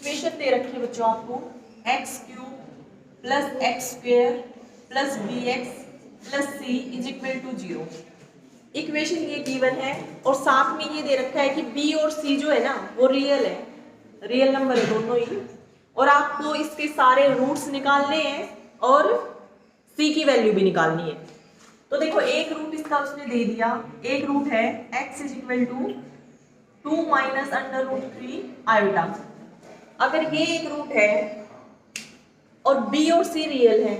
Equation दे रखी है बच्चों आपको x cube plus x square plus b x plus c is equal to 0। Equation ये गिवन है और साथ में ये दे रखा है कि बी और सी जो है ना वो रियल है, रियल नंबर है दोनों ही, और आपको इसके सारे रूट्स निकालने हैं और सी की वैल्यू भी निकालनी है। तो देखो एक रूट इसका उसने दे दिया, एक रूट है x is equal to 2 minus under root 3 iota. अगर ये एक रूट है और b और c रियल है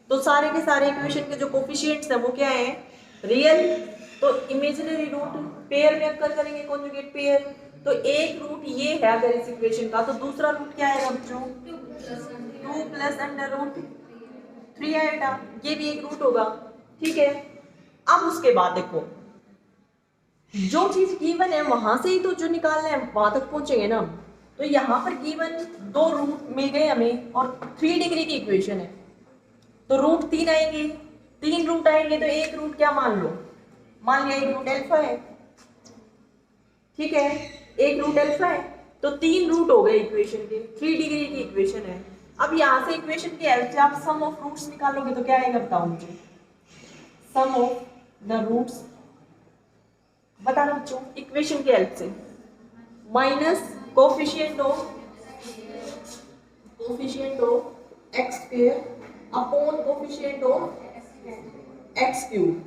तो सारे के सारे इक्वेशन के जो कोफिशिएंट्स हैं वो क्या है, रियल। तो इमेजिनरी रूट पेयर में अक्कर करेंगे, कॉन्जुगेट पेयर। तो एक रूट ये है अगर इस इक्वेशन का, तो दूसरा रूट क्या आएगा बच्चों, 2 प्लस अंडर रूट 3 आएगा, ये भी एक रूट होगा। ठीक है, अब उसके बाद देखो जो चीज गिवन है वहां से ही तो जो निकालना है वहां तक पहुंचेंगे ना। तो यहाँ पर गिवन 2 रूट मिल गए हमें और 3 डिग्री की इक्वेशन है, तो रूट 3 आएंगे, 3 रूट आएंगे, तो एक रूट क्या मान लो, मान लिया एक रूट अल्फा है। ठीक है, एक रूट अल्फा है, तो 3 रूट हो गए इक्वेशन के, 3 डिग्री की इक्वेशन है। अब यहाँ से इक्वेशन की हेल्प से आप सम ऑफ रूट्स निकालोगे तो क्या आएगा बताओ मुझे, सम ऑफ द रूट्स बताना बच्चों इक्वेशन की हेल्प से, minus coefficient of x square upon coefficient of x cube,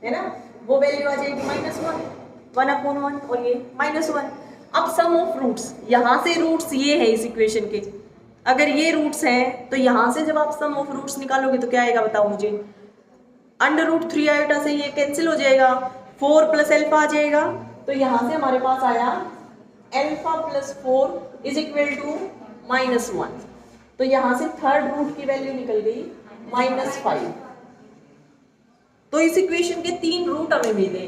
है ना, वो वैल्यू आ जाएगी -1, 1/1 और ये -1। अब सम ऑफ रूट्स, यहाँ से रूट्स ये है इस इक्वेशन के, अगर ये रूट्स हैं तो यहाँ से जब आप सम ऑफ रूट्स निकालोगे तो क्या आएगा बताओ मुझे, अंडर रूट 3 आयोटा से ये कैंसिल हो जाएगा, 4 प्लस अल्फा आ जाएगा। तो यहाँ से हमारे पास आया alpha plus 4 is equal to -1। तो यहाँ से थर्ड रूट की वैल्यू निकल गई -5। तो इस इक्वेशन के 3 रूट हमें मिले।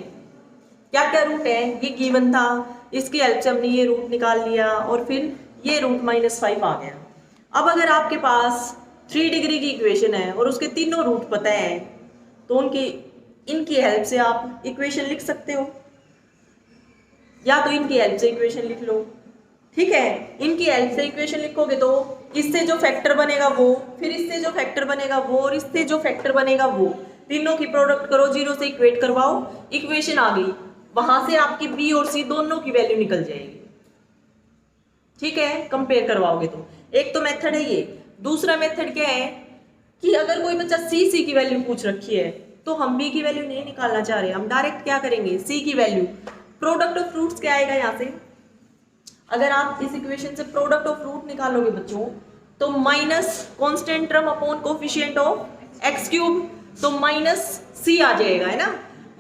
क्या क्या रूट है, ये गिवन था, इसकी हेल्प से हमने ये रूट निकाल लिया और फिर ये रूट -5 आ गया। अब अगर आपके पास 3 डिग्री की इक्वेशन है और उसके तीनों रूट पता है तो इनकी हेल्प से आप इक्वेशन लिख सकते हो, या तो इनकी हेल्प से इक्वेशन लिख लो। ठीक है, इनकी हेल्प से इक्वेशन लिखोगे तो इससे जो फैक्टर बनेगा वो, फिर इससे जो फैक्टर बनेगा वो, और इससे जो फैक्टर बनेगा वो, तीनों की प्रोडक्ट करो, 0 से इक्वेट करवाओ, इक्वेशन आ गई। वहां से आपकी बी और सी दोनों की वैल्यू निकल जाएगी। ठीक है, कंपेयर करवाओगे तो एक तो मेथड है ये। दूसरा मेथड क्या है कि अगर कोई बच्चा सी की वैल्यू पूछ रखी है तो हम बी की वैल्यू नहीं निकालना चाह रहे, हम डायरेक्ट क्या करेंगे, सी की वैल्यू, प्रोडक्ट ऑफ फ्रूट्स क्या आएगा यहाँ से, अगर आप इस इक्वेशन से प्रोडक्ट ऑफ फ्रूट निकालोगे बच्चों तो minus constant term upon coefficient of x cube, तो -c आ जाएगा, है ना,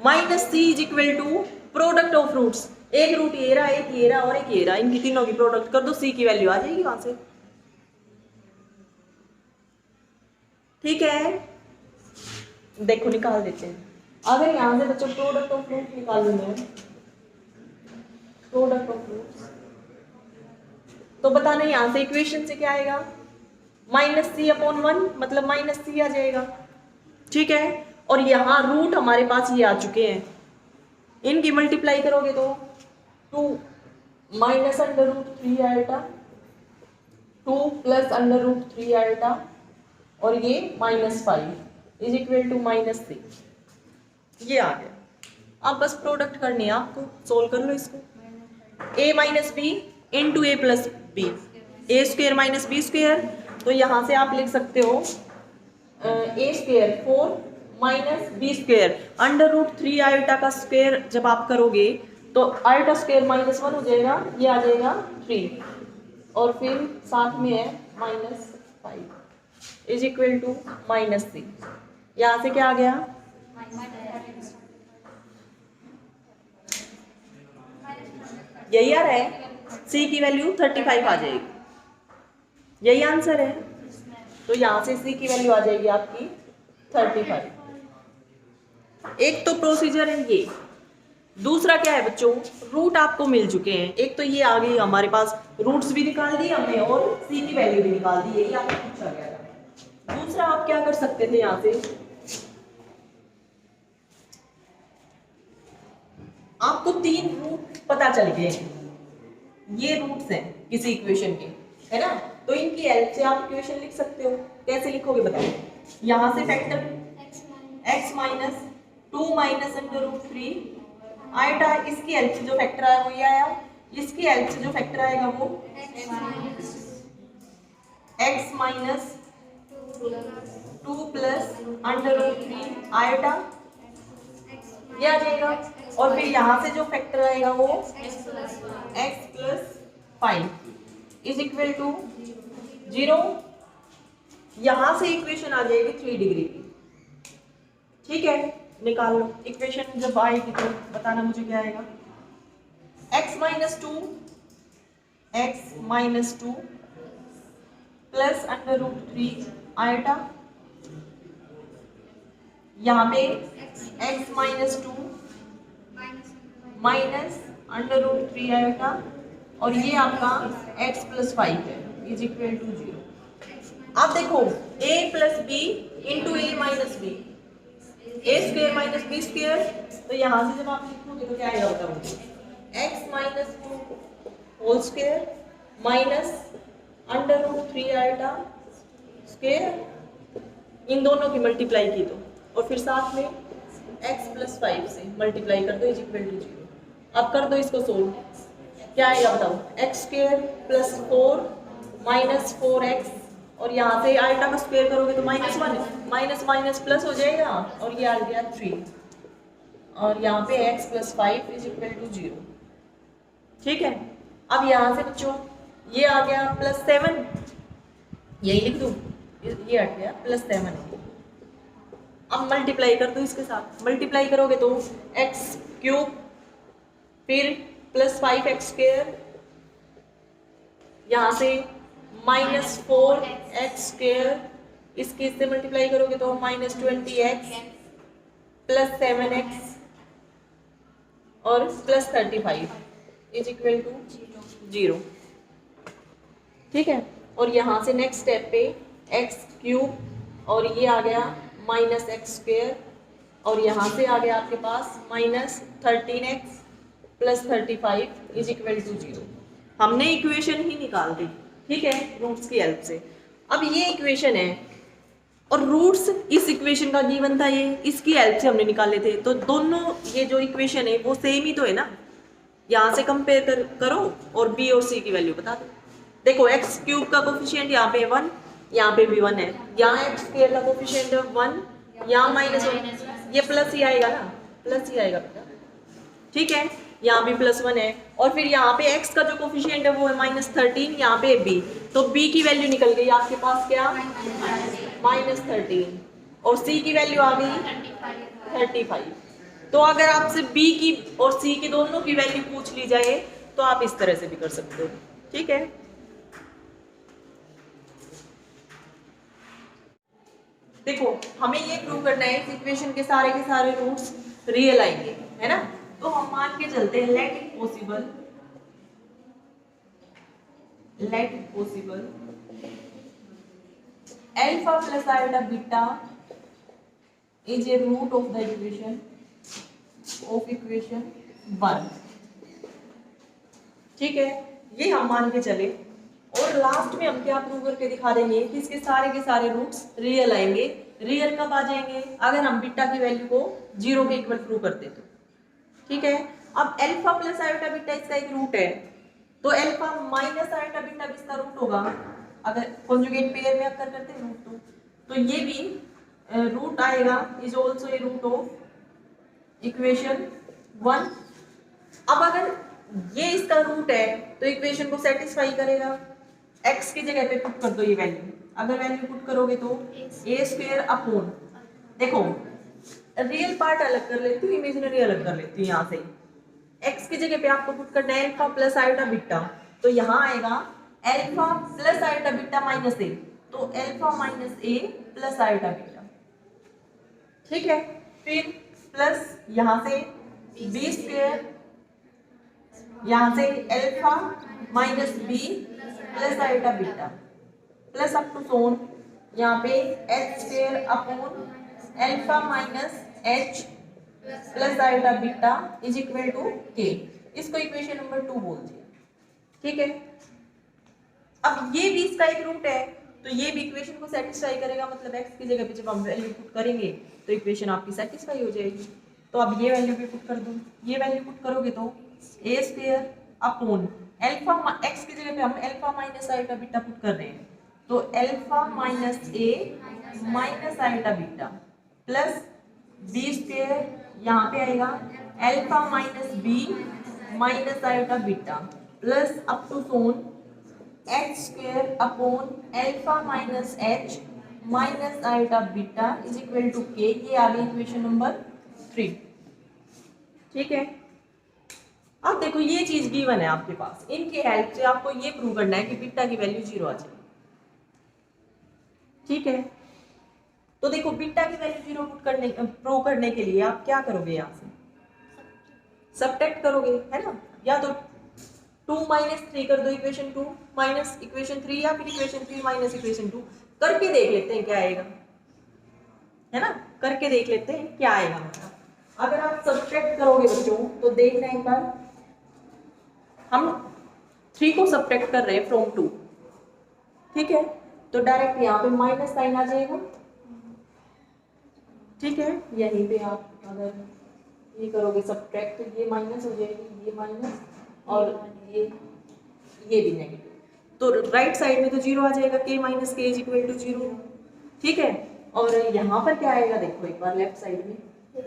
-c is equal to product of roots, एक रूट ये रहा, एक ये रहा और एक ये रहा, इनकी तीनों की प्रोडक्ट कर दो, c की वैल्यू आ जाएगी वहां से। ठीक है, देखो निकाल देते हैं। अगर यहाँ से बच्चों प्रोडक्ट ऑफ फ्रूट निकाल लूंगा, प्रोडक्ट ऑफ फ्रूट्स, तो बताना यहाँ से इक्वेशन से क्या आएगा, -c/1 मतलब -c आ जाएगा। ठीक है, और यहाँ रूट हमारे पास ये आ चुके हैं, इनकी मल्टीप्लाई करोगे तो 2 minus under root 3 iota, 2 plus under root 3 iota और ये -5 इज इक्वल टू -3, ये आ गया। अब बस प्रोडक्ट करनी है आपको, सोल्व कर लो इसको, a minus b into a plus b, a square minus b square, तो यहाँ से आप लिख सकते हो a square 4 minus b square, under root 3 iota का स्क्वेयर जब आप करोगे तो आयोटा स्क्वेयर -1 हो जाएगा, ये आ जाएगा 3 और फिर साथ में है -5 इज इक्वल टू -3। यहाँ से क्या आ गया, यही आ रहा है, c की वैल्यू 35 आ जाएगी, यही आंसर है। तो यहाँ से c की वैल्यू आ जाएगी आपकी 35। एक तो प्रोसीजर है ये, दूसरा क्या है बच्चों, रूट आपको मिल चुके हैं, एक तो ये आ गई हमारे पास, रूट्स भी निकाल दिए हमने और c की वैल्यू भी निकाल दी, यही आपको पूछा गया था। दूसरा आप क्या कर सकते थे, यहाँ से आपको 3 रूट पता चल गए, ये रूट्स हैं किसी इक्वेशन के, है ना। तो इनकी हेल्प से आप इक्वेशन लिख सकते हो। कैसे लिखोगे बताओ। यहाँ से factor x minus 2 minus under root 3 आएगा, इसकी हेल्प से जो फैक्टर आया वो ये आया, इसकी हेल्प से जो फैक्टर आएगा वो x minus 2 plus under root 3 आएगा, ये आ जाएगा। और फिर यहाँ से जो फैक्टर आएगा वो x plus 5 is equal to 0। यहाँ से इक्वेशन आ जाएगी 3 डिग्री की। ठीक है, निकाल लो इक्वेशन। जब आएगी तो बताना मुझे क्या आएगा। x minus two plus under root 3 आएगा, यहाँ पे x minus 2 minus under root 3 आएगा, और ये आपका x प्लस 5 है इज इक्वल टू 0। अब देखो a plus b into a minus b, a square minus b square. तो यहाँ से जब आप लिखोगे तो क्या आएगा बताओ। x minus 2 whole square minus under root 3 आएगा स्क्वेयर, इन दोनों की मल्टीप्लाई की तो, और फिर साथ में x प्लस 5 से मल्टीप्लाई कर दो इज इक्वल टू 0। अब कर दो इसको सोल्व, क्या आएगा बताओ। X square plus 4 minus 4x, और यहाँ से आइटा का स्क्वायर करोगे तो -1 माइनस माइनस प्लस हो जाएगा, और ये आ गया 3, और यहाँ पे x plus 5 is equal to 0। ठीक है, अब यहाँ से बच्चों ये आ गया प्लस 7, यही लिख दूँ, ये हट गया प्लस 7। अब मल्टीप्लाई कर दो इसके साथ, मल्टीप्लाई करोगे तो x क्यूब फिर प्लस 5x स्क्वेयर, यहाँ से माइनस 4x स्क्वेयर, इसकी इससे मल्टीप्लाई करोगे तो माइनस 20x प्लस 7x और प्लस 35 इज इक्वल टू 0। ठीक है, और यहाँ से नेक्स्ट स्टेप पे x क्यूब, और ये आ गया माइनस x स्क्वेयर, और यहाँ से आ गया आपके पास minus 13x plus 35 is equal to 0। हमने इक्वेशन ही निकाल दी, ठीक है, रूट्स की हेल्प से। अब ये इक्वेशन है और रूट्स इस इक्वेशन का गिवन था, ये इसकी हेल्प से हमने निकाले थे, तो दोनों ये जो इक्वेशन है वो सेम ही तो है ना। यहाँ से कंपेयर करो और b और c की वैल्यू बता दो। देखो x क्यूब का कोफिशिएंट यहाँ पे 1, यहाँ पे भी 1 है, यहाँ x स्क्वायर का कोफिशिएंट 1, यहाँ -1, ये प्लस ही आएगा ना, प्लस ही आएगा बेटा। ठीक है, यहाँ भी +1 है, और फिर यहाँ पे x का जो कोफिशिएंट है वो है -13, यहाँ पे b, तो b की वैल्यू निकल गई आपके पास क्या -13, और c की वैल्यू आ गई 35। तो अगर आपसे b की और c की दोनों की वैल्यू पूछ ली जाए तो आप इस तरह से भी कर सकते हो। ठीक है, देखो हमें ये प्रूव करना है इस इक्वेशन के सारे रूट्स रियल आएंगे, है ना। तो हम मान के चलते हैं let it possible alpha plus iota beta is a root of the equation 1। ठीक है, ये हम मान के चले, और लास्ट में हम क्या प्रूव करके दिखा देंगे कि इसके के सारे रूट्स रियल आएंगे। रियल कब आ जाएंगे, अगर हम बीटा की वैल्यू को 0 के इक्वल प्रूव करते तो। ठीक है, अब अल्फा प्लस आयोटा बीटा इसका एक रूट है, तो अल्फा माइनस आयोटा बीटा भी इसका रूट होगा, अगर कॉन्जुगेट पेयर में अगर करते हैं रूट तो ये भी रूट आएगा, is also a root of equation 1। अब अगर ये इसका रूट है तो इक्वेशन को सेटिस्फाई करेगा। x की जगह पे पुट कर दो ये वैल्यू, अगर वैल्यू पुट करोगे तो a स्क्वायर अपॉन, देखो रियल पार्ट अलग कर लेती हूँ, इमेजिनरी अलग कर लेती हूँ। यहाँ से x की जगह पे आपको पुट करना है अल्फा प्लस आयोटा बीटा, तो यहाँ आएगा alpha plus iota beta minus a, तो alpha minus a plus iota beta. ठीक है, फिर प्लस यहाँ से b स्क्वायर, यहाँ से alpha minus b plus iota beta, plus up to son यहाँ पे h square upon alpha minus h plus iota beta is equal to k। इसको इक्वेशन नंबर 2 बोल दिया। ठीक है, अब ये भी इसका एक रूट है, तो ये भी इक्वेशन को सेटिस्फाई करेगा, मतलब x की जगह पे जब हम वैल्यू पुट करेंगे तो इक्वेशन आपकी सेटिस्फाई हो जाएगी। तो अब ये वैल्यू भी पुट कर दूँ, ये वैल्यू पुट करोगे तो a square upon alpha, x की जगह पे हम alpha minus iota beta put कर रहे हैं, तो alpha minus a minus iota beta plus b square यहाँ पे आएगा alpha minus b minus iota beta plus up to son h square upon alpha minus h minus iota beta is equal to k. ये आ गई equation number 3। ठीक है, अब देखो ये चीज गिवन है आपके पास, इनकी हेल्प से आपको ये प्रूव करना है कि बीटा की वैल्यू 0 आ जाए। ठीक है, तो देखो बीटा की वैल्यू 0 प्रूव करने के लिए आप क्या करोगे, यहाँ से सब्ट्रैक्ट करोगे, है ना, या तो 2 माइनस 3 कर दो इक्वेशन 2 माइनस इक्वेशन 3, या फिर इक्वेशन 3 माइनस इक्वेशन 2 करके देख लेते हैं क्या आएगा, है ना, करके देख लेते हैं क्या आएगा। मतलब अगर आप सब्ट्रैक्ट करोगे बच्चों तो देखना एक बार, हम 3 को सब्ट्रैक्ट कर रहे हैं फ्रॉम 2, ठीक है, तो डायरेक्ट यहाँ पे माइनस साइन आ जाएगा। ठीक है, यहीं पे आप अगर ये करोगे सब्ट्रैक्ट तो ये माइनस हो जाएगी, ये माइनस और ये भी नेगेटिव, तो राइट साइड में तो 0 आ जाएगा, k माइनस के इज इक्वल टू 0। ठीक है, और यहाँ पर क्या आएगा देखो एक बार, लेफ्ट साइड में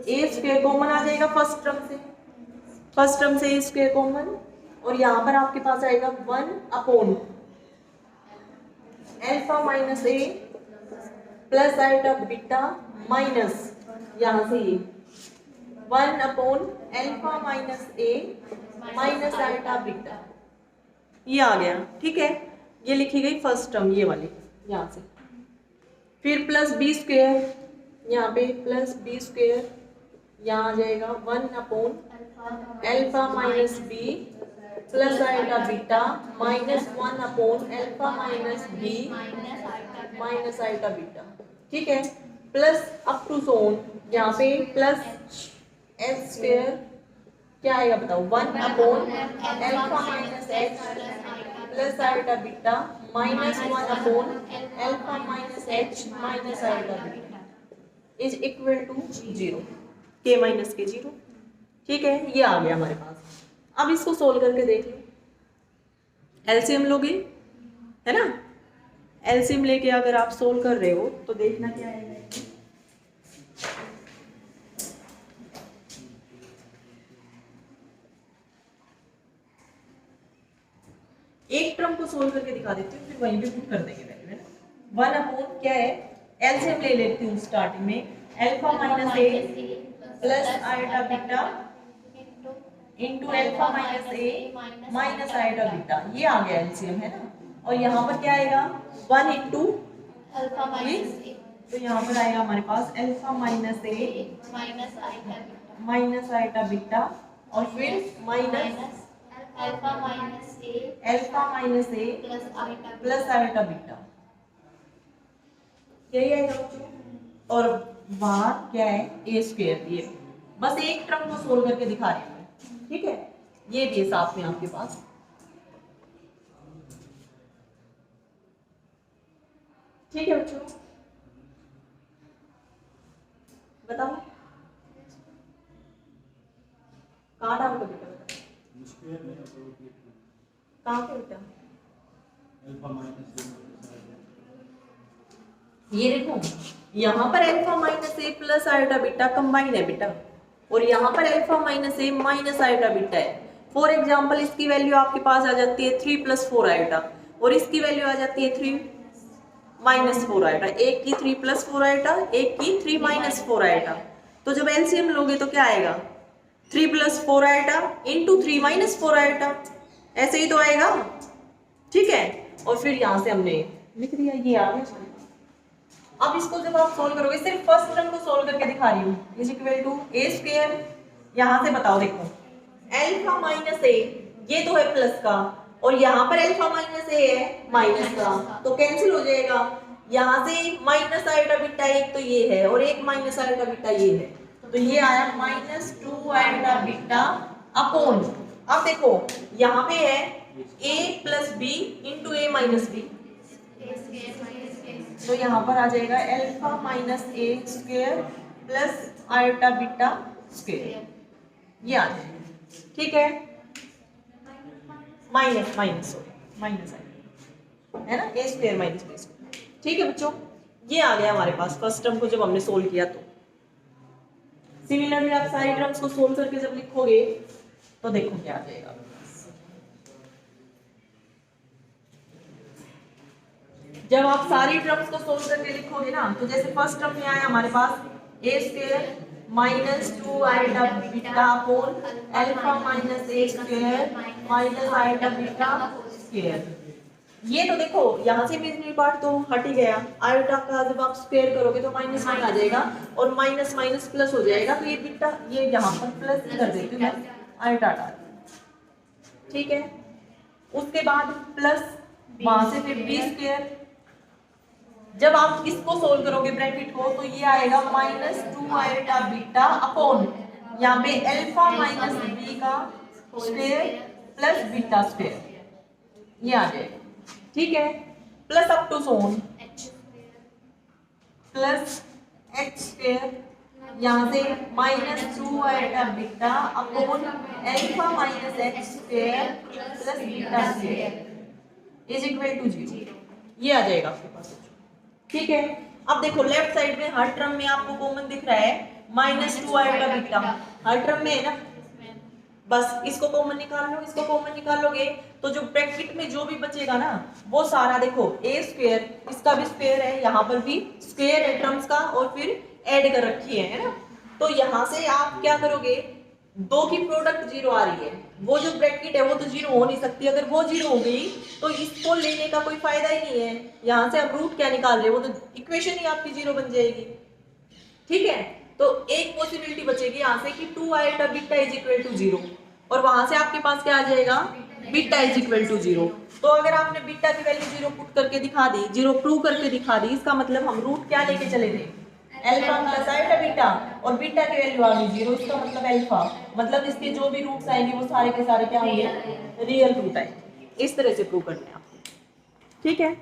ए स्क्वायर कॉमन आ जाएगा फर्स्ट टर्म से ए स्क्वायर कॉमन, और यहाँ पर आपके पास आएगा 1 upon alpha minus a plus iota beta minus यहाँ से ये 1 upon alpha minus a minus iota beta, ये आ गया। ठीक है, ये लिखी गई फर्स्ट टर्म ये वाली यहाँ से, फिर प्लस बी स्क्वायर, यहाँ पे प्लस बी स्क्वायर, यहाँ आ जाएगा 1 upon alpha minus b plus iota beta minus 1 upon alpha minus b minus iota beta. ठीक है, प्लस अप टू सोन यहाँ पे प्लस एच स्क्वायर, क्या आएगा बताओ, 1 upon alpha minus h plus iota beta minus 1 upon alpha minus h minus iota beta is equal to 0, k minus k 0। ठीक है, ये आ गया हमारे पास। अब इसको सोल्व करके देख लो, एलसीएम लोगे, है ना, एलसीएम लेके अगर आप सोल्व कर रहे हो तो देखना क्या आएगा, एक टर्म को सोल्व करके दिखा देती हूँ, फिर वहीं पे पुट कर देंगे वैल्यू, है ना। 1 अपॉन क्या है, एलसीएम ले लेती हूँ स्टार्टिंग में, alpha minus a plus iota beta into alpha minus a minus iota beta, ये आ गया एलसीएम, है ना, और यहाँ पर क्या आएगा 1 इंटू अल्फा माइनस ए, तो यहाँ पर आएगा हमारे पास alpha minus a minus iota beta और फिर minus alpha minus a plus iota beta, यही आएगा। और बाहर क्या है, ए स्क्वायर, ये बस एक टर्म को सोल्व करके दिखा रही हूँ। ठीक है, ये भी है साथ में आपके पास। ठीक है बच्चों, बताओ कहाँ डाल को बेटा, कहाँ पे बेटा, ये देखो यहाँ पर alpha minus a plus iota beta combine है बेटा, और यहाँ पर alpha minus a minus iota beta है। फॉर एग्जाम्पल इसकी वैल्यू आपके पास आ जाती है 3 प्लस 4 आइटा, और इसकी वैल्यू आ जाती है 3 माइनस 4 आइटा, एक की 3 प्लस 4 आइटा, एक की 3 माइनस 4 आइटा। तो जब एलसीएम लोगे तो क्या आएगा, 3 plus 4 iota into 3 minus 4 iota, ऐसे ही तो आएगा। ठीक है, और फिर यहाँ से हमने लिख दिया, ये आ गया। अब इसको जब आप सोल्व करोगे, सिर्फ फर्स्ट टर्म को सोल्व करके दिखा रही हूँ, is equal to a square, यहाँ से बताओ देखो एल्फा माइनस ए, ये तो है प्लस का, और यहाँ पर एल्फा माइनस ए है माइनस का, तो कैंसिल हो जाएगा। यहाँ से माइनस आइटा बीटा एक तो ये है और एक माइनस आइटा बीटा ये है, तो ये आया माइनस 2 आइटा बीटा अपॉन, अब देखो यहाँ पे है a plus b into a minus b, A square minus A तो यहाँ पर आ जाएगा alpha minus a square plus iota beta square, ये आ जाएगा। ठीक है, माइनस माइनस माइनस है ना, ए स्क्वायर माइनस बी स्क्वायर। ठीक है बच्चों, ये आ गया हमारे पास फर्स्ट टर्म को जब हमने सोल्व किया। तो सिमिलरली आप सारी टर्म्स को सोल्व करके जब लिखोगे तो देखो क्या आ जाएगा। जब आप सारी टर्म्स को सोल्व करके लिखोगे ना, तो जैसे फर्स्ट टर्म में आया हमारे पास a square minus 2 iota beta upon alpha minus a square minus iota beta square. ये तो देखो यहाँ से इमेजिनरी पार्ट तो हट ही गया, आयोटा का जब आप स्क्वायर करोगे तो माइनस वन आ जाएगा और माइनस माइनस प्लस हो जाएगा, तो ये बीटा ये यहाँ पर प्लस कर देती हूँ मैं, आयोटा हटा दी। ठीक है, उसके बाद प्लस वहां से फिर बी स्क्वायर, जब आप इसको सोल्व करोगे ब्रैकेट को तो ये आएगा माइनस 2 आयोटा बीटा अपॉन यहाँ पे अल्फा माइनस बी का स्क्वायर प्लस बीटा स्क्वायर, ये आ जाएगा। ठीक है, प्लस अप टू सोन प्लस एच स्क्वायर, यहाँ से minus 2 iota beta upon alpha minus h square plus beta square is equal to 0, ये आ जाएगा आपके पास। ठीक है, अब देखो लेफ्ट साइड में हर टर्म में आपको कॉमन दिख रहा है माइनस 2 आयोटा बीटा, हर टर्म में है ना, बस इसको कॉमन निकाल लो, इसको कॉमन निकालोगे तो जो ब्रैकेट में जो भी बचेगा ना वो सारा देखो ए स्क्वायर, इसका भी स्क्वायर है, यहाँ पर भी स्क्वायर है टर्म्स का और फिर ऐड कर रखी है ना, तो यहाँ से आप क्या करोगे, दो की प्रोडक्ट जीरो आ रही है, वो जो ब्रैकेट है वो तो जीरो हो नहीं सकती, अगर वो जीरो हो गई तो इसको लेने का कोई फायदा ही नहीं है, यहाँ से आप रूट क्या निकाल रहे हो, वो तो इक्वेशन ही आपकी जीरो बन जाएगी। ठीक है, तो एक पॉसिबिलिटी बचेगी यहाँ से कि 2 iota beta is equal to 0 और वहां से आपके पास क्या आ जाएगा, बीटा इज इक्वल टू 0। तो अगर आपने बीटा की वैल्यू 0 पुट करके दिखा दी, 0 प्रूव करके दिखा दी, इसका मतलब हम रूट क्या लेके चले थे, अल्फा प्लस आयोटा बीटा, और बीटा की वैल्यू आ गई 0, इसका मतलब अल्फा, मतलब इसके जो भी रूट्स आएंगे वो सारे के सारे क्या होंगे, रियल रूट आएंगे। इस तरह से प्रूव करना है आपको। ठीक है।